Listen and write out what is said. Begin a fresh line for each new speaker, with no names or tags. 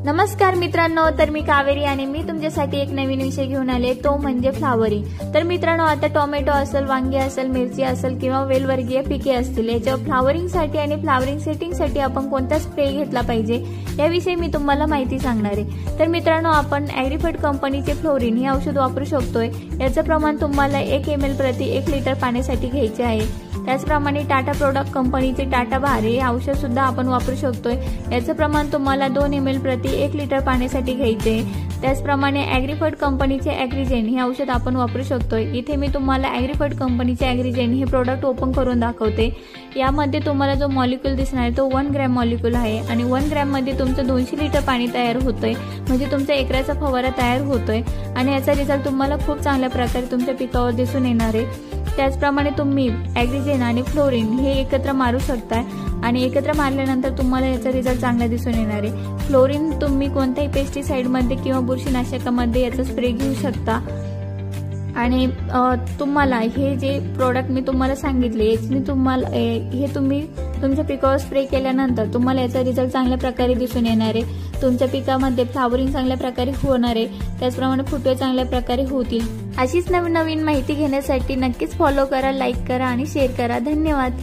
नमस्कार मित्रांनो, तर मी कावेरी आणि मी तुमच्यासाठी एक नवीन विषय घेऊन आले, तो म्हणजे फ्लावरिंग। तर मित्रांनो, आता टोमॅटो असेल, वांगी असेल, मिरची असेल किंवा वेलवर्गीय पिके असतील, याच्या फ्लावरिंगसाठी आणि फ्लावरिंग सेटिंगसाठी आपण कोणता स्प्रे घेतला पाहिजे याविषयी मी तुम्हाला माहिती सांगणार आहे। तर मित्रांनो, आपण ॲग्रीफेड कंपनीचे फ्लोरिन हे औषध वापरू शकतोय। याचं प्रमाण तुम्हाला 1 ml प्रति 1 लिटर पाण्यासाठी घ्यायचे आहे। त्याचप्रमाणे टाटा प्रोडक्ट कंपनीचे टाटा बहार हे औषध सुद्धा आपण वापरू शकतोय। याचं प्रमाण तुम्हाला 2 ml प्रति 1 लिटर पाण्यासाठी घ्यायचे। त्याचप्रमाणे ॲग्रीफेड कंपनीचे ॲग्रीजेन हे औषध आपण वापरू शकतोय। इथे मी तुम्हाला ॲग्रीफेड कंपनीचे ॲग्रीजेन हे प्रोडक्ट ओपन करून दाखवते। यामध्ये तुम्हाला जो मॉलिक्यूल दिसणार आहे तो 1 ग्रॅम मॉलिक्यूल आहे आणि 1 ग्रॅम मध्ये तुमचं 200 लिटर पाणी तयार होतंय, म्हणजे तुमचा एकराचा फवारा तयार होतोय आणि याचा रिझल्ट तुम्हाला खूप चांगल्या प्रकारे तुमच्या पिकावर दिसून येणार आहे। त्याचप्रमाणे तुम्ही ॲग्रीजेन आणि फ्लोरिन हे एकत्र मारू शकता आणि एकत्र मारल्यानंतर तुम्हाला याचा रिझल्ट चांगला दिसून येणार आहे। फ्लोरिन तुम्ही कोणत्याही पेस्टिसाइडमध्ये किंवा बुरशीनाशकामध्ये याचा स्प्रे घेऊ शकता आणि तुम्हाला हे जे प्रोडक्ट मी तुम्हाला सांगितले याची तुम्हाला हे तुम्ही तुमच्या पिकावर स्प्रे केल्यानंतर तुम्हाला याचा रिझल्ट चांगल्या प्रकारे दिसून येणार आहे। तुमच्या पिकामध्ये फ्लावरिंग चांगल्या प्रकारे होणार आहे, त्याचप्रमाणे फुटवे चांगल्या प्रकारे होतील। अशीच नवीन माहिती घेण्यासाठी नक्कीच फॉलो करा, लाईक करा आणि शेअर करा। धन्यवाद।